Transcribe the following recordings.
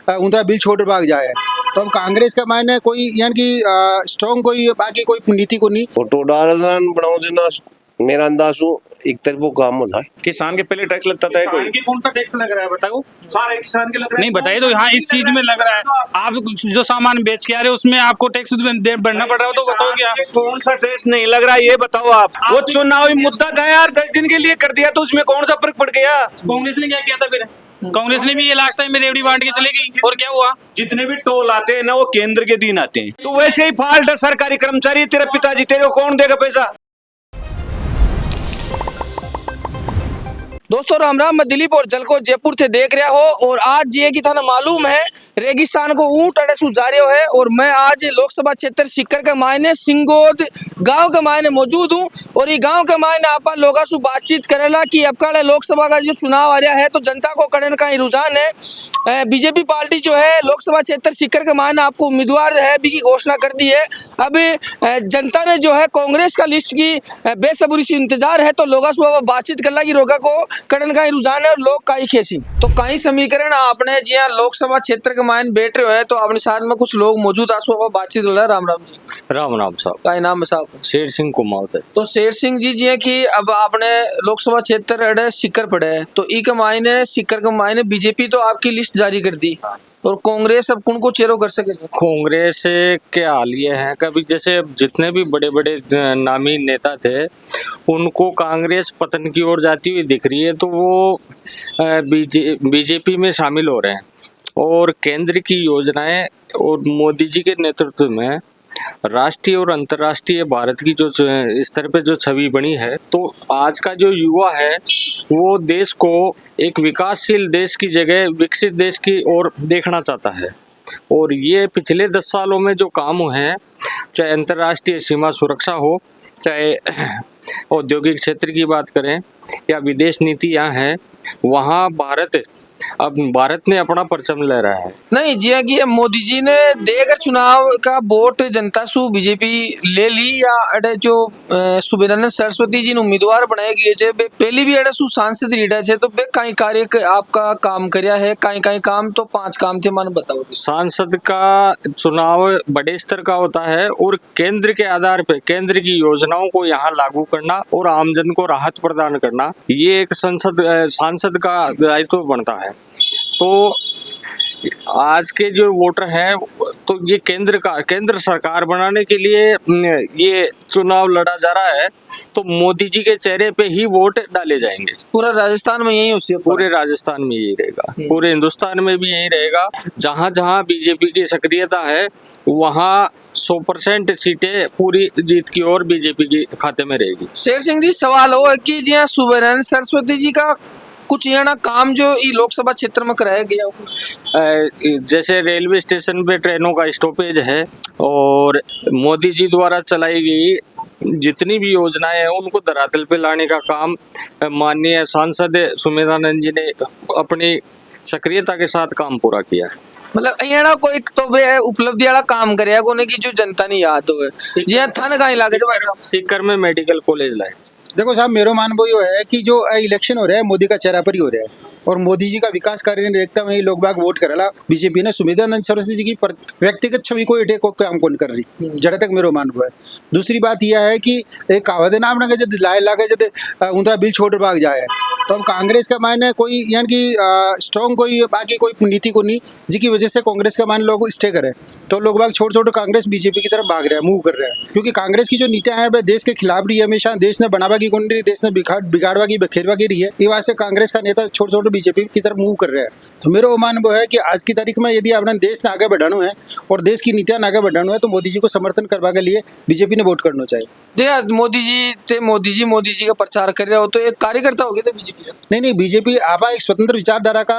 उनका बिल छोड़ भाग जाए। तो अब कांग्रेस का मायने कोई यानी कि स्ट्रॉन्ग कोई बाकी कोई नीति को नहीं फोटो डालन बनाओ जना मेरा अंदाज हूँ एक तरफ वो काम होता है। किसान के पहले टैक्स लगता था कोई, कौन सा टैक्स लग रहा है बताओ? सारे किसान के लग रहा है। नहीं बताइए तो यहाँ इस चीज में लग रहा है। आप जो सामान बेच के आ रहे हो उसमें आपको टैक्स भरना पड़ रहा हो, तो बताओ क्या कौन सा टैक्स नहीं लग रहा है ये बताओ आप। वो चुनावी मुद्दा था यार, 10 दिन के लिए कर दिया तो उसमें कौन सा फर्क पड़ गया? कांग्रेस ने क्या किया था फिर? कांग्रेस ने भी ये लास्ट टाइम में रेवड़ी बांट के चले गई, और क्या हुआ? जितने भी टोल आते हैं ना वो केंद्र के दिन आते हैं। तो वैसे ही फाल्ट है सरकारी कर्मचारी, तेरे पिताजी, तेरे को कौन देगा पैसा? दोस्तों राम राम, मैं दिलीप और जलको जयपुर से देख रहा हो। और आज ये की थाना मालूम है रेगिस्तान को ऊंट अड़े सुजारियो है। और मैं आज लोकसभा क्षेत्र सीकर के मायने सिंगोद गांव के मायने मौजूद हूं। और ये गांव के मायने आप लोगों से बातचीत करेला कि अब का लोकसभा का जो चुनाव आ रहा है तो जनता को करने का ही रुझान है। बीजेपी पार्टी जो है लोकसभा क्षेत्र सीकर के मायने आपको उम्मीदवार है भी की घोषणा कर दी है। अब जनता ने जो है कांग्रेस का लिस्ट की बेसब्री से इंतजार है, तो लोगों से बातचीत करला की रोगा को कड़न का ही रुझान है और लोग का ही खेसी। तो कई समीकरण आपने जी लोकसभा क्षेत्र के मायने बैठ रहे हो, तो अपने साथ में कुछ लोग मौजूद आसो बातचीत हो रहा है। राम राम जी। राम राम साहब। का नाम है साहब? शेर सिंह कुमावत है। तो शेर सिंह जी जी की अब आपने लोकसभा क्षेत्र अड़े सीकर पड़े है, तो ई के मायने सीकर के मायने बीजेपी तो आपकी लिस्ट जारी कर दी, और कांग्रेस अब कौन को चेरो कर सके? कांग्रेस के हाल ये है कभी जैसे जितने भी बड़े बड़े नामी नेता थे उनको कांग्रेस पतन की ओर जाती हुई दिख रही है, तो वो बीजेपी में शामिल हो रहे हैं। और केंद्र की योजनाएं और मोदी जी के नेतृत्व में राष्ट्रीय और अंतर्राष्ट्रीय भारत की जो स्तर पे जो छवि बनी है, तो आज का जो युवा है वो देश को एक विकासशील देश की जगह विकसित देश की ओर देखना चाहता है। और ये पिछले 10 सालों में जो काम हुए हैं, चाहे अंतर्राष्ट्रीय सीमा सुरक्षा हो, चाहे औद्योगिक क्षेत्र की बात करें या विदेश नीति यहाँ है, वहाँ भारत ने अपना परचम ले रहा है। नहीं जी कि मोदी जी ने देकर चुनाव का वोट जनता सु बीजेपी ले ली, या अड़े जो सुबेरानंद सरस्वती जी ने उम्मीदवार बनाए गए थे पहले भी अड़े सु सांसद रीडा थे, तो कई कार्य आपका काम करया है, कई काम तो 5 काम थे, मान बताओ। सांसद का चुनाव बड़े स्तर का होता है और केंद्र के आधार पे केंद्र की योजनाओं को यहाँ लागू करना और आमजन को राहत प्रदान करना, ये एक सांसद का दायित्व बनता है। तो आज के जो वोटर हैं तो ये केंद्र सरकार बनाने के लिए ये चुनाव लड़ा जा रहा है, तो मोदी जी के चेहरे पे ही वोट डाले जाएंगे। पूरा राजस्थान में यही हो, पूरे राजस्थान में यही रहेगा, पूरे हिंदुस्तान में भी यही रहेगा। जहां जहां बीजेपी की सक्रियता है वहां 100% सीटें पूरी जीत की ओर बीजेपी के खाते में रहेगी। शेर सिंह जी, सवाल हो कि जी सुबेरानंद सरस्वती जी का कुछ यहाँ काम जो लोकसभा क्षेत्र में कराया गया, जैसे रेलवे स्टेशन पे ट्रेनों का स्टॉपेज है, और मोदी जी द्वारा चलाई गई जितनी भी योजनाएं हैं उनको धरातल पे लाने का काम माननीय सांसद सुमेधानंद जी ने अपनी सक्रियता के साथ काम पूरा किया है। मतलब यहाँ कोई तो उपलब्धि वाला काम करे कोने की जो जनता नहीं याद हो जी थाने का इलाके सीकर में मेडिकल कॉलेज लाए। देखो साहब, मेरा मानना यो है कि जो इलेक्शन हो रहा है मोदी का चेहरा पर ही हो रहा है, और मोदी जी का विकास कार्य देखता हुए लोग बाग वोट करेला बीजेपी ने सुमेधानंद सरस्वती जी की व्यक्तिगत छवि को इटे को काम कौन कर रही, जहाँ तक मेरा मानना है। दूसरी बात यह है कि एक कहावत है ना अपना जब लाए लागे जब उनका बिल छोड़ भाग जाए, तो अब कांग्रेस का मायने कोई यानी कि स्ट्रॉन्ग कोई बाकी कोई नीति को नहीं, जिसकी वजह से कांग्रेस का मान लोग स्टे करे, तो लोग बाग छोड़ कांग्रेस बीजेपी की तरफ भाग रहे हैं, मूव कर रहे हैं। क्योंकि कांग्रेस की जो नीतियां हैं वह देश के खिलाफ रही है, हमेशा देश ने बनावा की कौन रही, देश ने बिगाड़वा की बखेरवा की रही है। ये वास्ते कांग्रेस का नेता छोड़ बीजेपी की तरफ मूव कर रहे हैं। तो मेरा मान वो है कि आज की तारीख में यदि अपने देश ने आगे बढ़ाना है और देश की नीतियां आगे बढ़ाना है, तो मोदी जी को समर्थन करवा के लिए बीजेपी ने वोट करना चाहिए। मोदी जी का प्रचार कर रहे हो तो एक कार्यकर्ता हो गए थे बीजेपी? नहीं, बीजेपी आपा एक स्वतंत्र विचारधारा का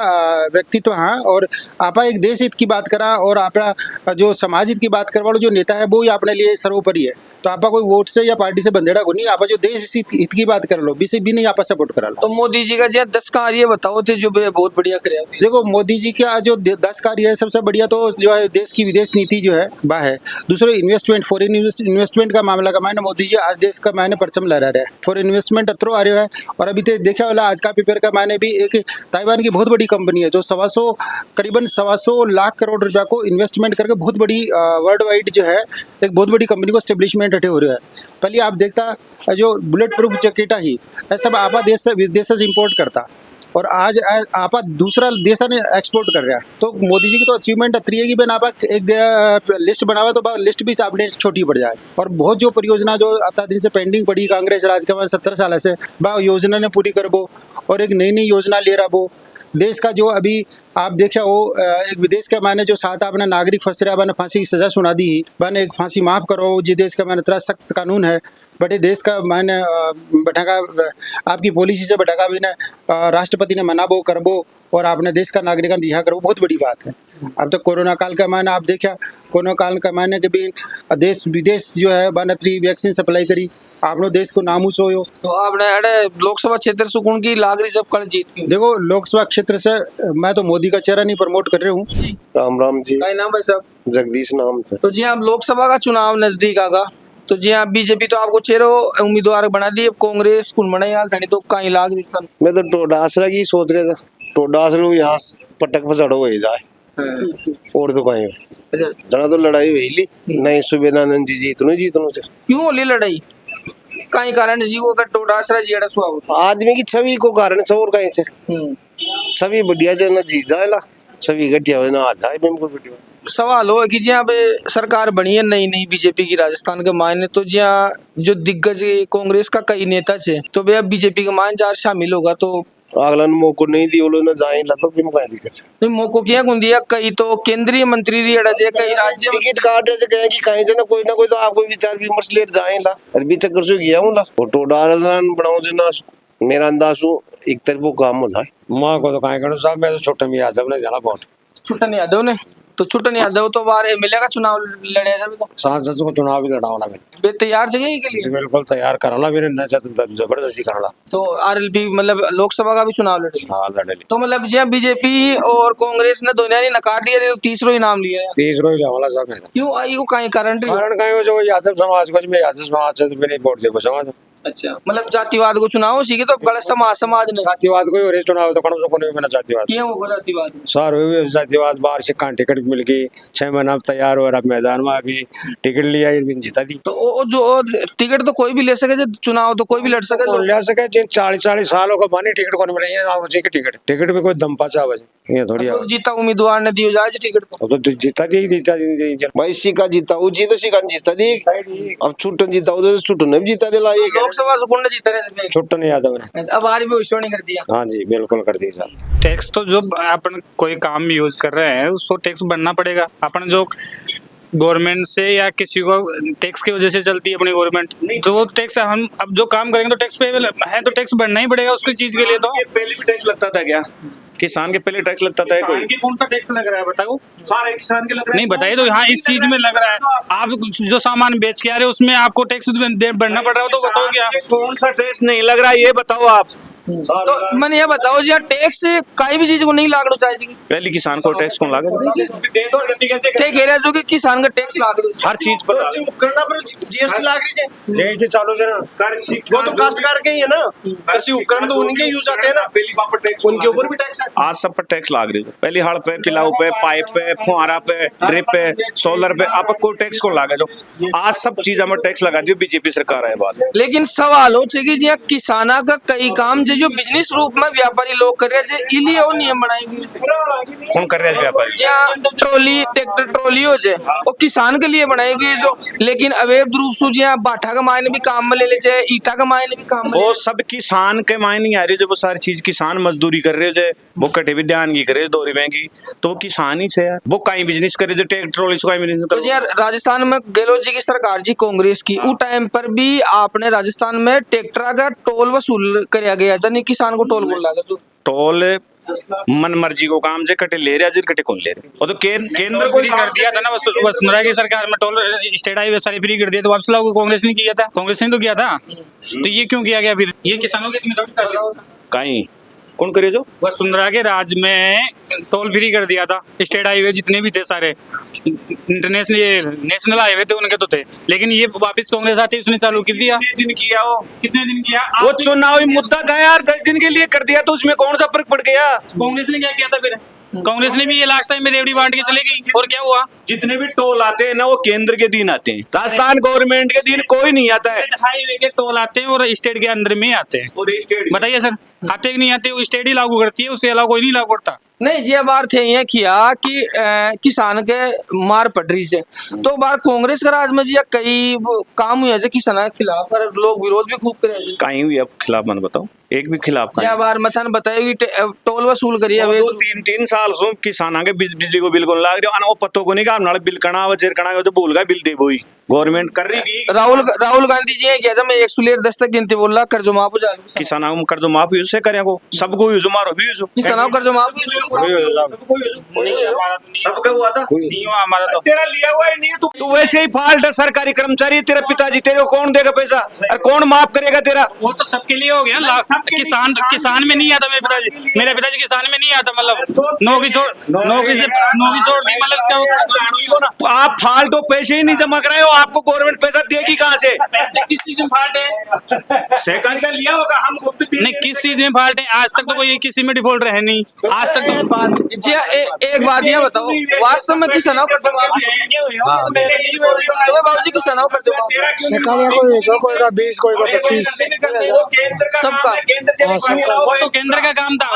व्यक्तित्व हाँ, और आपा एक देश हित की बात करा और आपका जो समाज हित की बात करवा जो नेता है वो ही अपने लिए सर्वोपरि है। तो आपका कोई वोट से या पार्टी से बंदेड़ा को नहीं, आप जो देश हित की बात कर लो, बीजेपी नहीं आप सपोर्ट करा लो। तो मोदी जी का जी 10 कार्य बताओ थे जो बहुत बढ़िया करे। देखो मोदी जी का जो 10 कार्य है सबसे बढ़िया तो जो है देश की विदेश नीति जो है वह है। दूसरे इन्वेस्टमेंट, फॉरेन इन्वेस्टमेंट का मामला का मायने मोदी जी आज देश का मायने परचम लहरा रहे हैं। फॉरेन इन्वेस्टमेंट अत्रो आ रहा है। और अभी तो देखा वाला आज का पेपर का मायने भी एक ताइवान की बहुत बड़ी कंपनी है जो करीबन 125 लाख करोड़ रुपया को इन्वेस्टमेंट करके बहुत बड़ी वर्ल्ड वाइड जो है एक बहुत बड़ी कंपनी को स्टेब्लिशमेंट हटे हो रहा है। पहले आप देखता जो बुलेट प्रूफ जैकेटा ही ऐसा आपा देश से विदेश से इम्पोर्ट करता और आज आपा दूसरा देश ने एक्सपोर्ट कर रहा है। तो मोदी जी की तो अचीवमेंट अत्री है कि बन आपा एक लिस्ट बनावा तो लिस्ट भी आपने छोटी पड़ जाए। और बहुत जो परियोजना जो आता दिन से पेंडिंग पड़ी कांग्रेस राज के बाद 17 साल से वह योजना ने पूरी करबो और एक नई योजना ले रहा वो देश का जो अभी आप देखा हो एक विदेश के मायने जो 7 आपने नागरिक फंस रहा मैंने फांसी की सजा सुना दी ही मैंने एक फांसी माफ करो जी देश का मैंने इतना सख्त कानून है बड़े देश का मैंने बैठाका आपकी पॉलिसी से बैठाका भी ने राष्ट्रपति ने मनाबो करबो और आपने देश का नागरिक रिहा करो बहुत बड़ी बात है। अब तो कोरोना काल का मायने आप देखा कोरोना काल का मायने के भी देश विदेश जो है बनत्री वैक्सीन सप्लाई करी आपने देश को नाम ऊंचो हो। तो आपने अरे लोकसभा क्षेत्र से कौन की लाग रही सब कल जीत की। देखो लोकसभा क्षेत्र से मैं तो मोदी का चेहरा नहीं प्रमोट कर रहा हूँ। राम राम जी। क्या नाम भाई साहब। जगदीश नाम से। तो जी आप लोकसभा का चुनाव नजदीक आगा तो जी आप बीजेपी तो आपको चेहरो उम्मीदवार बना दी अब कांग्रेस कुल मना यार थनी तो कहीं लाग रही। मैं तो टोडासरा की सोच रहा था टोडासरा यहाँ पटक पचड़ो हो जाए और तो कहीं जना तो लड़ाई हुई ली नहीं सुबेदानंद जी जीतनो से क्यों होली लड़ाई कहीं कारण जी को टोडासरा जी स्वभाव आदमी की छवि को कारण से और कहीं से छवि बढ़िया जो ना जीत जाएला छवि घटिया हो ना आ जाए बढ़िया। सवाल हो कि जहाँ पे सरकार बनी है नई नई बीजेपी की राजस्थान के मायने तो जहाँ जो दिग्गज कांग्रेस का कई नेता छे तो भैया बीजेपी के मायने जार शामिल होगा तो अगला मौको नहीं दी बोलो ना जाए ला तो बिम कहीं दिक्कत नहीं मौको किया कौन दिया कई तो केंद्रीय मंत्री रियड़ा जे कई राज्य टिकट काट से कहे कि कहीं से ना कोई तो आपको विचार विमर्श लेट जाए ला और भी चक्कर से गया हूं ला फोटो डालन बनाऊं जना मेरा अंदाज हूं एक तरफ वो काम हो जाए मां को तो काहे करो साहब मैं तो छोटा में यादव ने जाना वोट छुट्टन यादव ने तो छुट्टन यादव तो बार एमएलए का चुनाव लड़े जब तो सांसद को चुनाव भी लड़ावना मैंने बे तैयार जगह के लिए बिल्कुल तैयार कराना मेरे न चाहते जबरदस्ती कराना तो आरएलपी मतलब लोकसभा का भी चुनाव लड़े हाँ लड़े तो मतलब जब बीजेपी और कांग्रेस ने दोनों ने नकार दिया तो तीसरा ही नाम लिया है। तीसरा ही वाला साहब क्यों आई को कहीं कारण कहीं हो जो यादव समाज को मैं यादव समाज से मैंने वोट दे समाज अच्छा मतलब जातिवाद को चुनाव सीखे तो गलत समाज ने जातिवाद को और चुनाव तो कौन सा कोने में जातिवाद क्यों होगा जातिवाद सर हुए जातिवाद बाहर से कहाँ टिकट मिल गई 6 महीना तैयार हो रहा मैदान में आ गई टिकट लिया जीता दी तो जो टिकट तो कोई भी ले सके चुनाव तो कोई भी लड़ सके ले सके जिन 40 सालों का बनी टिकट कौन मिले हैं टिकट में कोई दम पाचा ये थोड़ी तो जीता उम्मीदवार ने दियो जाए टिकट तो जीता दी भाई सिका जीता वो जी तो सिका जीता दी अब छुट्टन जीता वो तो छुट्टन ने भी जीता दिला ये लोकसभा से कौन जीता रहे छुट्टन यादव ने अब आर भी घोषणा कर दिया। हाँ जी बिल्कुल कर दी सर टैक्स तो जो अपन कोई काम यूज कर रहे हैं उसको टैक्स भरना पड़ेगा। अपन जो गवर्नमेंट से या किसी को टैक्स की वजह से चलती है अपनी गवर्नमेंट तो वो टैक्स हम अब जो काम करेंगे तो टैक्स पेबल है तो टैक्स भरना ही पड़ेगा उसकी चीज के लिए। तो पहले भी टैक्स लगता था क्या किसान के पहले टैक्स लगता था कोई कौन सा टैक्स लग रहा है बताओ सारे किसान के लग रहा है नहीं बताइए तो यहाँ इस चीज में लग रहा है आप जो सामान बेच के आ रहे हो उसमें आपको टैक्स भरना पड़ रहा हो तो बताओ क्या कौन सा टैक्स नहीं लग रहा है ये बताओ आप। तो मैंने ये बताओ जी टैक्स कई भी चीज को नहीं लागना चाहिए पहले किसान को टैक्स कौन लागे कह रहा जो कि किसान का टैक्स लाग रही हर चीज पर उपकरण पर जीएसटी लाग रही है ये चालू है ना वो तो काश्तकार के ही है ना कृषि उपकरण तो उनके यूज आते हैं ना उनके ऊपर भी टैक्स है। आज सब पर टैक्स लाग रही है पहले हड़ पे पिलाऊ पे पाइप पे फुहारा पे ड्रिप पे सोलर पे आप कोई टैक्स को लागे जो आज सब चीज हमें टैक्स लगा दी बीजेपी सरकार है बात। लेकिन सवाल हो कि जी किसाना का कई काम जो बिजनेस रूप में व्यापारी लोग कर रहे हैं इलिए वो नियम बनाएंगे कौन कर रहे हैं व्यापारी जहाँ ट्रॉली ट्रैक्टर ट्रॉली हो जाए वो किसान के लिए बनाएगी जो लेकिन अवैध रूप से जहाँ बाठा का मायने भी काम में ले ले जाए ईटा का मायने भी काम में वो सब किसान के मायने आ रही है जो वो सारी चीज किसान मजदूरी कर रहे हो वो कटे भी ध्यान की करे दोरी महंगी तो किसान ही से यार वो कहीं बिजनेस करे जो ट्रैक्टर ट्रॉली से कहीं बिजनेस तो यार राजस्थान में गहलोत जी की सरकार जी कांग्रेस की उस टाइम पर भी आपने राजस्थान में ट्रैक्टर का टोल वसूल कराया गया यानी किसान को टोल बोल लगा जो टोल मन मर्जी को काम जे कटे ले रहा, कटे कौन ले रहे? और तो केंद्र को फ्री कर दिया था ना वसुंधरा की सरकार में, टोल स्टेट हाईवे सारे फ्री कर दिए, तो वापस लागू कांग्रेस ने किया था, कांग्रेस ने तो किया था। तो ये क्यों किया गया फिर? ये किसानों के कहीं कौन करे जो वसुंधरा के राज में टोल फ्री कर दिया था, स्टेट हाईवे जितने भी थे सारे, इंटरनेशनल ये नेशनल हाईवे थे उनके तो थे, लेकिन ये वापस कांग्रेस आती उसने चालू कर दिया। कितने दिन किया वो? कितने दिन किया? वो चुनावी मुद्दा था यार, 10 दिन के लिए कर दिया तो उसमें कौन सा फर्क पड़ गया? कांग्रेस ने क्या किया था फिर? कांग्रेस ने भी ये लास्ट टाइम में रेवड़ी बांट के चले गई, और क्या हुआ? जितने भी टोल आते हैं ना वो केंद्र के दिन आते हैं, राजस्थान गवर्नमेंट के दिन कोई नहीं आता है। हाईवे के टोल आते हैं और स्टेट के अंदर में आते हैं। बताइए सर, आते कि नहीं आते? वो स्टेट ही लागू करती है, उसके अलावा कोई नहीं लागू करता। नहीं ये बार थे ये किया कि किसान के मार पड़ रही से, तो बार कांग्रेस का राज में जी कई काम हुए जो किसान के खिलाफ, पर लोग विरोध भी खूब करे। कहीं हुई अब खिलाफ मन बताओ, एक भी खिलाफ क्या बार मथन बताएगी टोल वसूल करिए अब 3 साल से किसाना के बिजली को बिल को लाग रहे वो पत्तों को नहीं काम नाले बिल करना वजर करना तो भूल गए बिल दे बोई गवर्नमेंट कर रही की। राहुल गांधी जी क्या जब मैं 100 लेर दस्तक गिनती बोल रहा कर्जो माफ हो जाए, किसानों को कर्जो माफ यूज से करें को सबको यूज मारो भी यूज किसानों को कर्जो माफ सबका हुआ था नहीं हुआ हमारा तो। तेरा लिया हुआ ही नहीं है, तू वैसे ही फाल्ट है, सरकारी कर्मचारी तेरा पिताजी, तेरे को कौन देगा पैसा और कौन माफ करेगा तेरा? वो तो सबके लिए हो गया ना, किसान में नहीं आता मेरे पिताजी किसान में नहीं आता, मतलब नौकरी छोड़ दी, मतलब आप फाल्टू पैसे ही नहीं जमा कराए हो, आपको गवर्नमेंट पैसा देगी कहाँ से? पैसे किस चीज में फाल्ट है? सेकंड का लिया होगा हम नहीं, किस चीज में फाल्ट है? आज तक तो कोई किसी में डिफॉल्ट रहे नहीं, आज तक तो। जी एक बात ये बताओ, वास्तव में किसानों को बाबूजी किसानों को कर्जो माफ कोई का 20 कोई का 25 सबका वो तो केंद्र का काम था।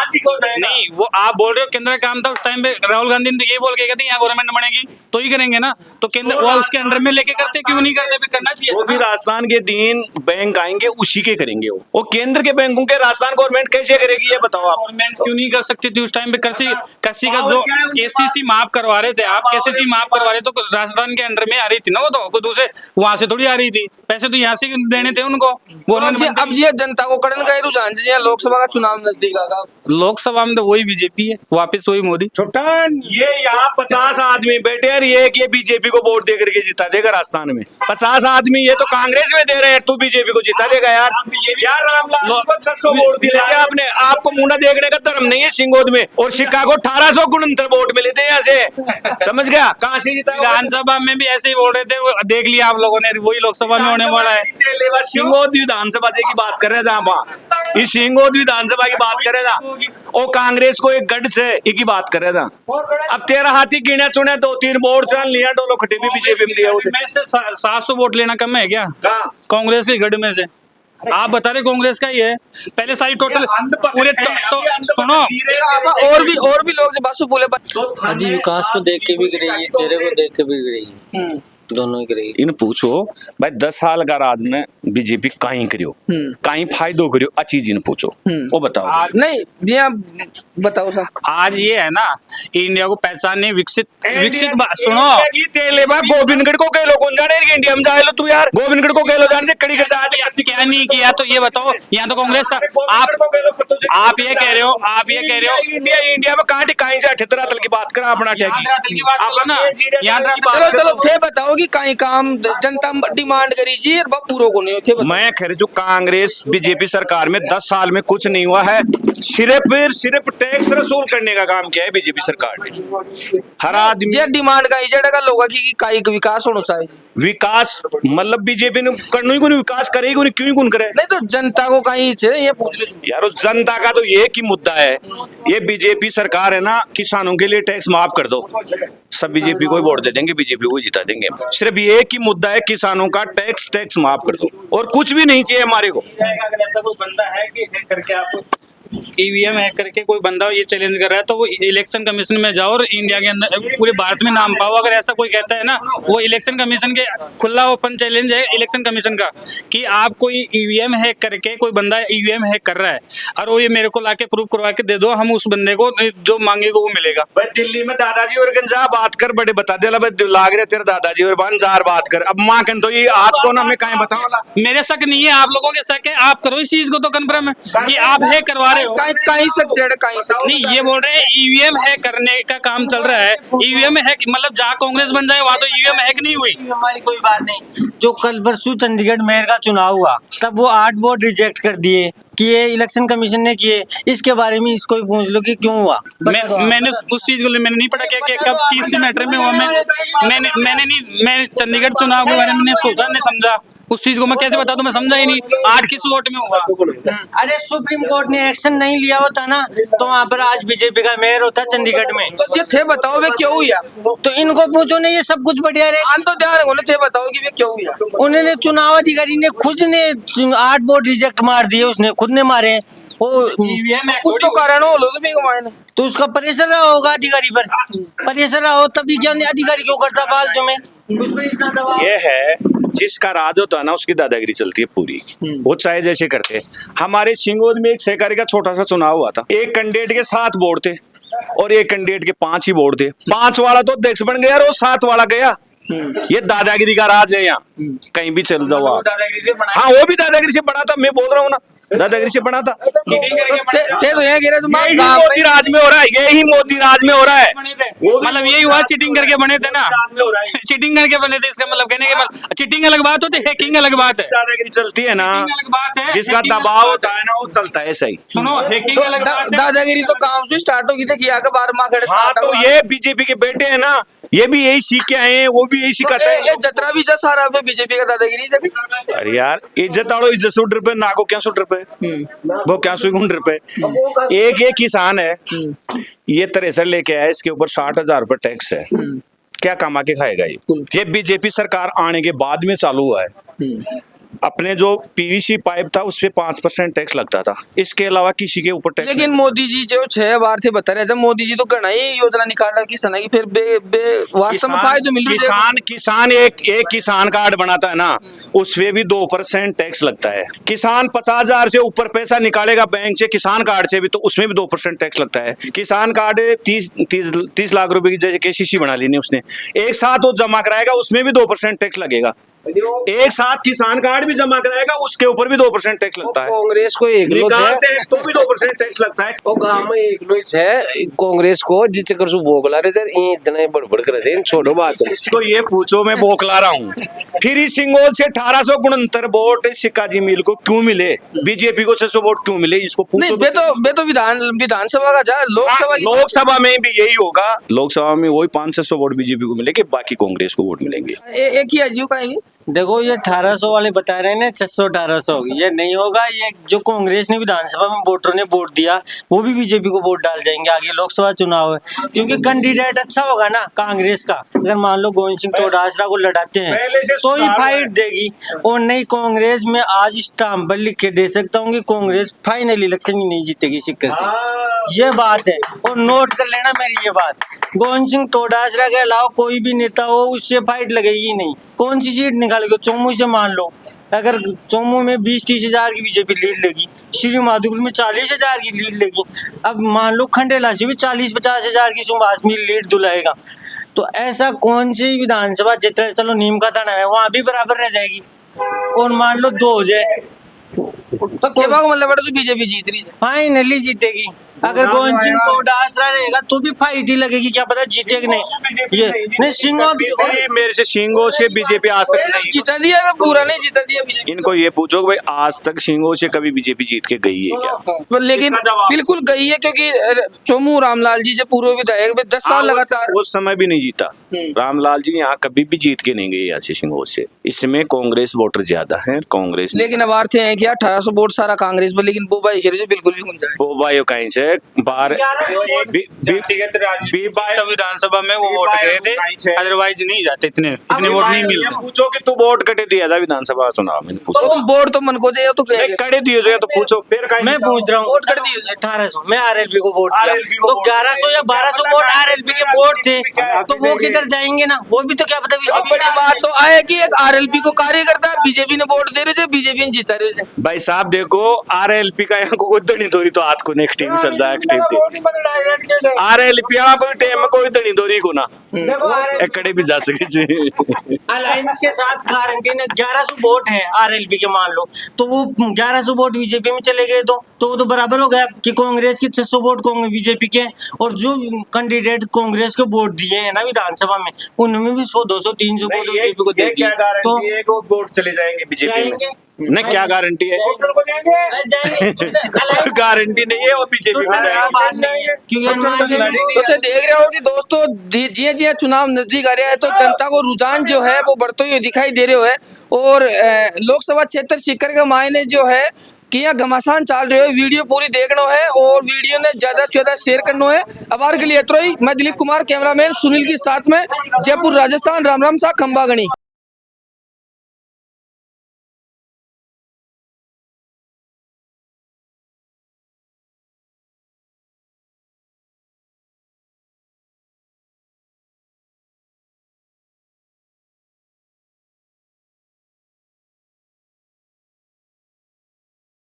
नहीं, वो आप बोल रहे हो केंद्र का काम था, उस टाइम पे राहुल गांधी ने तो ये बोल के कहते यहाँ गवर्नमेंट बनेगी तो ही करेंगे ना, तो केंद्र वो उसके अंडर में लेके करते, क्यों नहीं करते? भी करना चाहिए। वो भी राजस्थान के 3 बैंक आएंगे उसी के करेंगे वो केंद्र के बैंकों के राजस्थान गवर्नमेंट कैसे करेगी ये बताओ आप? गवर्नमेंट क्यों नहीं कर सकती थी उस टाइम पे? कृषि का जो केसीसी माफ करवा रहे थे आप, केसीसी माफ करवा रहे तो राजस्थान के अंडर में आ रही थी ना, वो तो कोई दूसरे वहां से थोड़ी आ रही थी, पैसे तो यहाँ से देने थे उनको। अब ये जनता को कड़न का रुझान जी लोकसभा का चुनाव नजदीक आ गया, लोकसभा में तो वही बीजेपी है, वापस वही मोदी। छोटन ये यहाँ 50 आदमी बैठे हैं, ये बीजेपी को वोट दे करके जिता देगा राजस्थान में 50 आदमी, ये तो कांग्रेस में दे रहे हैं, तू बीजेपी को जिता देगा यार। रामलाल को 600 वोट मिले थे, आपने आपको मुंडा देखने का धर्म नहीं है सिंगोद में, और शिक्का को 1869 वोट मिले थे यहाँ से, समझ गया? कहाँ से जीता? विधानसभा में भी ऐसे ही बोल रहे थे, वो देख लिया आप लोगों ने, वही लोकसभा में होने वाला है। सिंगोद विधानसभा की बात कर रहे थे आप, इस सिंगोद विधानसभा की बात कर रहे थे, और कांग्रेस को एक गढ़ से एक बात कर रहे था। अब तेरा हाथी गिने चुने 2-3 वोट चल लिया, डोलो खटे भी बीजेपी में दिया। 700 वोट लेना कम है क्या कांग्रेस के गढ़ में से? आप बता रहे कांग्रेस का ही है, पहले सारी टोटल पूरे सुनो, और भी लोग जो बासु बोले अजी विकास को देख के भी गिरेगी, चेहरे को देख के भी गिरेगी, दोनों ही करेगी। इन पूछो भाई 10 साल का राज में बीजेपी कहीं करियो, कहीं फायदो करियो, अच्छी चीज पूछो वो बताओ। नहीं ये बताओ सर, आज ये है ना इंडिया को पहचानने विकसित सुनो, गोविंदगढ़ को कह लो कौन जाने इंडिया में जाए लो तू यार, गोविंदगढ़ को कह लो जाने कड़ी करता क्या नहीं किया तो ये बताओ, यहाँ तो कांग्रेस था। आप ये कह रहे हो इंडिया में कहीं से 78 तल की बात करा अपना क्या की चलो थे बताओ कि कहीं काम जनता डिमांड करी जी पूरा को नहीं होते। मैं कह रही हूँ कांग्रेस बीजेपी सरकार में 10 साल में कुछ नहीं हुआ है, सिर्फ टैक्स वसूल करने का काम किया है बीजेपी सरकार ने। हर आदमी डिमांड का लोगों की विकास होना चाहिए, विकास मतलब बीजेपी ने करना ही को नहीं, विकास करेगी को नहीं, क्यों ही कौन करे? नहीं तो जनता को कहीं ये पूछ लो यार, जनता का तो ये की मुद्दा है, ये बीजेपी सरकार है ना, किसानों के लिए टैक्स माफ कर दो, सब बीजेपी को ही वोट दे देंगे, बीजेपी को ही जिता देंगे। सिर्फ ये की मुद्दा है किसानों का टैक्स माफ कर दो, और कुछ भी नहीं चाहिए हमारे को। ऐसा कोई बंदा है कि हैक करके आपको ईवीएम हैक करके कोई बंदा ये चैलेंज कर रहा है तो वो इलेक्शन कमीशन में जाओ और इंडिया के अंदर पूरे भारत में नाम पाओ। अगर ऐसा कोई कहता है ना, वो इलेक्शन कमीशन के खुला ओपन चैलेंज है इलेक्शन कमीशन का कि आप कोई ईवीएम हैक करके, कोई बंदा ईवीएम हैक कर रहा है और वो ये मेरे को लाके प्रूफ करवा के दे दो, हम उस बंदे को जो मांगेगा वो मिलेगा। भाई दिल्ली में दादाजी और गंजा बात कर, बड़े बता दे लाग रहे तेरे दादाजी और बंजार बात कर, अब माँ कन तो ये हाथ को ना मैं कहीं बताऊंगा। मेरे शक नहीं है, आप लोगों के शक है, आप करो इस चीज को तो कन्फर्म है कि आप हैक करवा रहे कहीं सक्सेड कहीं नहीं, ये बोल रहे हैं ईवीएम हैक करने का काम चल रहा है। ईवीएम हैक मतलब जहाँ कांग्रेस बन जाए वहाँ तो ईवीएम हैक नहीं हुई। हमारी कोई बात नहीं। जो कल परसों चंडीगढ़ मेयर का चुनाव हुआ तब वो 8 वोट रिजेक्ट कर दिए कि ये इलेक्शन कमीशन ने किए। इसके बारे में इसको ही पूछ लो कि क्यों हुआ। मैंने उस चीज को मैंने नहीं पढ़ा कि कब किस मैटर में हुआ। मैं चंडीगढ़ चुनाव के बारे में नहीं सोचा, नहीं समझा। उस चीज को मैं कैसे बता दूं, मैं समझा ही नहीं 8 किस वोट में हुआ। अरे सुप्रीम कोर्ट ने एक्शन नहीं लिया होता ना तो वहाँ पर आज बीजेपी का मेयर होता चंडीगढ़ में। तो ये थे बताओ वे क्यों हुआ? तो इनको पूछो ना, ये सब कुछ बढ़िया रहे। आन तो ध्यान रखो ना, थे बताओ कि वे क्यों हुआ? उन्होंने चुनाव अधिकारी ने खुद ने 8 वोट रिजेक्ट मार दिए, उसने खुद ने मारे। वो कुछ तो कारण हो लो तो भी मायने तो उसका प्रेशर रहा होगा अधिकारी पर। प्रेशर रहा हो तभी क्या अधिकारी क्यों करता फालतू में। ये है जिसका राज होता है ना उसकी दादागिरी चलती है पूरी। वो चाहे जैसे करते। हमारे सिंगोद में एक सहकारी का छोटा सा चुनाव हुआ था। एक कैंडिडेट के 7 बोर्ड थे और एक कैंडिडेट के 5 ही बोर्ड थे। 5 वाला तो अध्यक्ष बन गया और 7 वाला गया। ये दादागिरी का राज है यहाँ, कहीं भी चल जाओ आप। हाँ, वो भी दादागिरी से बना था, मैं बोल रहा हूँ ना, दादागिरी से बना था। थे तो ये कह रहे यही मोदी राज में हो रहा है, यही मोदी राज में हो रहा है। मतलब यही हुआ, चीटिंग करके बने थे ना, चीटिंग करके बने थे। इसका मतलब कहने के मतलब चीटिंग अलग बात होती है, हैकिंग अलग बात है। दादागिरी चलती है ना, अलग बात है, जिसका दबाव होता है ना वो चलता है सही। सुनो, हैकिंग अलग बात है। दादागिरी तो काम से स्टार्ट होगी थी, किया के 12 खड़े हाँ, तो ये बीजेपी के बेटे हैं ना, ये भी यही सीख के आए हैं, वो भी यही सिखाते हैं। ये जतरा भी जा सारा पे बीजेपी का दादागिरी जगह। अरे यार, इज्जत आड़ो, इज्जत 100 रुपए ना को क्या 100 रुपए, वो क्या 100 रुपए। एक किसान है, ये थ्रेसर लेके आया, इसके ऊपर 60,000 रुपए टैक्स है। क्या कमा के खाएगा ये बीजेपी सरकार आने के बाद में चालू हुआ है। अपने जो पीवीसी पाइप था उस पे 5% टैक्स लगता था, इसके अलावा किसी के ऊपर टैक्स। लेकिन मोदी जी जो 6 बार थे बता रहे, जब मोदी जी तो करना ही योजना निकाला किसान की, फिर वास्तव में फायदा मिल रहा है। किसान एक किसान कार्ड बनाता है ना, उस पे भी 2% टैक्स लगता है। किसान 50,000 से ऊपर पैसा निकालेगा बैंक से किसान कार्ड से भी, तो उसमें भी 2% टैक्स लगता है। किसान कार्ड 30 लाख रुपए की जैसे केसीसी बना ली उसने, एक साथ वो जमा कराएगा, उसमें भी 2% टैक्स लगेगा। एक साथ किसान कार्ड भी जमा कराएगा, उसके ऊपर भी 2% टैक्स लगता है। कांग्रेस को एक तो भी 2% टैक्स लगता है। वो गांव में एक लोग है कांग्रेस को जिस कर सु बोकला रहे थे, इतना बड़बड़ कर रहे थे। छोड़ो बात, इसको ये पूछो, मैं बोकला रहा हूँ। फिर इस सिंगोल से 1869 वोट सिक्का जी मिल को क्यों मिले, बीजेपी को 600 वोट क्यों मिले, इसको पूछो। नहीं, बे तो विधानसभा का जा, लोकसभा में भी यही होगा। लोकसभा में वही 500 वोट बीजेपी को मिलेंगे, बाकी कांग्रेस को वोट मिलेंगे। एक ही अजीब कहेंगे। देखो ये 1800 वाले बता रहे हैं ना 600-1800, ये नहीं होगा। ये जो कांग्रेस ने विधानसभा में वोटरों ने वोट दिया वो भी बीजेपी को वोट डाल जाएंगे। आगे लोकसभा चुनाव है, क्योंकि कैंडिडेट अच्छा होगा ना कांग्रेस का। अगर मान लो गोविंद सिंह डोटासरा को लड़ाते हैं तो ही फाइट देगी, और नहीं कांग्रेस में आज स्टाम्प पर लिख के दे सकता हूँ कि कांग्रेस फाइनल इलेक्शन ही नहीं जीतेगी सिक्कर से। ये बात है, और नोट कर लेना मेरी ये बात। गोविंद सिंह डोटासरा के अलावा कोई भी नेता हो उससे फाइट लगेगी ही नहीं। कौन सी सीट निकालेगा? चोमू से मान लो, अगर चोमू में 20-30 हजार की बीजेपी लीड लेगी, श्री माधोपुर में 40 हजार की लीड लेगी, अब मान लो खंडेला से भी 40-50 हजार की सुभाष में लीड दुलाएगा, तो ऐसा कौन सी विधानसभा क्षेत्र, चलो नीम का थाना है वहां भी बराबर रह जाएगी, और मान लो 2 हो जाए तो केबा को मतलब बीजेपी जीत रही है, फाइनली जीतेगी। अगर गोविंद सिंह डोटासरा रहेगा तो भी फाइट ही लगेगी, क्या पता जीते कि नहीं। ये नहीं सिंगो मेरे से सिंगो से बीजेपी आज तक नहीं जीता दिया, पूरा नहीं जीता दिया बीजेपी। इनको ये पूछो कि भाई आज तक सिंगो से कभी बीजेपी जीत के गई है क्या? लेकिन बिल्कुल गई है, क्योंकि चोमू रामलाल जी जो पूर्व विधायक 10 साल लगातार उस समय भी नहीं जीता। रामलाल जी यहाँ कभी भी जीत के नहीं गए यहाँ से सिंगो से। इसमें कांग्रेस वोटर ज्यादा है, कांग्रेस। लेकिन अब अर्थ है कि 1800 वोट सारा कांग्रेस पर, लेकिन बोबाई खेल बिल्कुल भी गुंजाइश बोबाई कहीं से बाहर विधानसभा में वो वोट गए थे, अदरवाइज नहीं जाते, इतने वोट नहीं मिलते। पूछो कि तू वोट कटे दिया था विधानसभा चुनाव में, पूछो वोट तो मन को दे तो कटे दिए तो पूछो। फिर मैं पूछ रहा हूँ, वोट कर दिए 1800, मैं आरएलपी को वोट दिया, तो 1100 या 1200 वोट आरएलपी के वोट थे, तो वो किधर जाएंगे ना, वो भी तो क्या पता। बड़ी बात तो आए कि एक आरएलपी को कार्यकर्ता बीजेपी ने वोट दे रहे थे, बीजेपी ने जीता रहे थे। भाई साहब देखो, आरएलपी का यहाँ को दड़ी दोरी तो हाथ को नेक्स्ट टीम चल रहा है, आरएलपी कोई टीम में कोई दड़ी दोरी को ना एकड़े भी जा सके। अलायंस के साथ गारंटी ने 1100 वोट है आरएलपी के, मान लो तो वो 1100 वोट बीजेपी में चले गए, तो तो वो तो बराबर हो गया कि कांग्रेस की 600 वोट बीजेपी के, और जो कैंडिडेट कांग्रेस को वोट दिए हैं ना विधानसभा में, उनमें भी 100 200 300 वोट बीजेपी को दे क्या दिए। तो गारंटी है कि वो वोट चले जाएंगे बीजेपी में? जाएंगे। नहीं, क्या गारंटी है? गारंटी नहीं है वो बीजेपी में जाएंगे। तो देख रहे हो कि दोस्तों जिये जिये चुनाव नजदीक आ रहा है तो जनता को रुझान जो है वो बढ़ते हुए दिखाई दे रहे है। और लोकसभा क्षेत्र सीकर के मायने जो है कि यहाँ घमासान चल रहे हो। वीडियो पूरी देखना है और वीडियो ने ज्यादा से ज्यादा शेयर करना है। अबार के लिए इतना ही। मैं दिलीप कुमार, कैमरामैन सुनील के साथ में, जयपुर राजस्थान। राम राम सा खंबा गणी।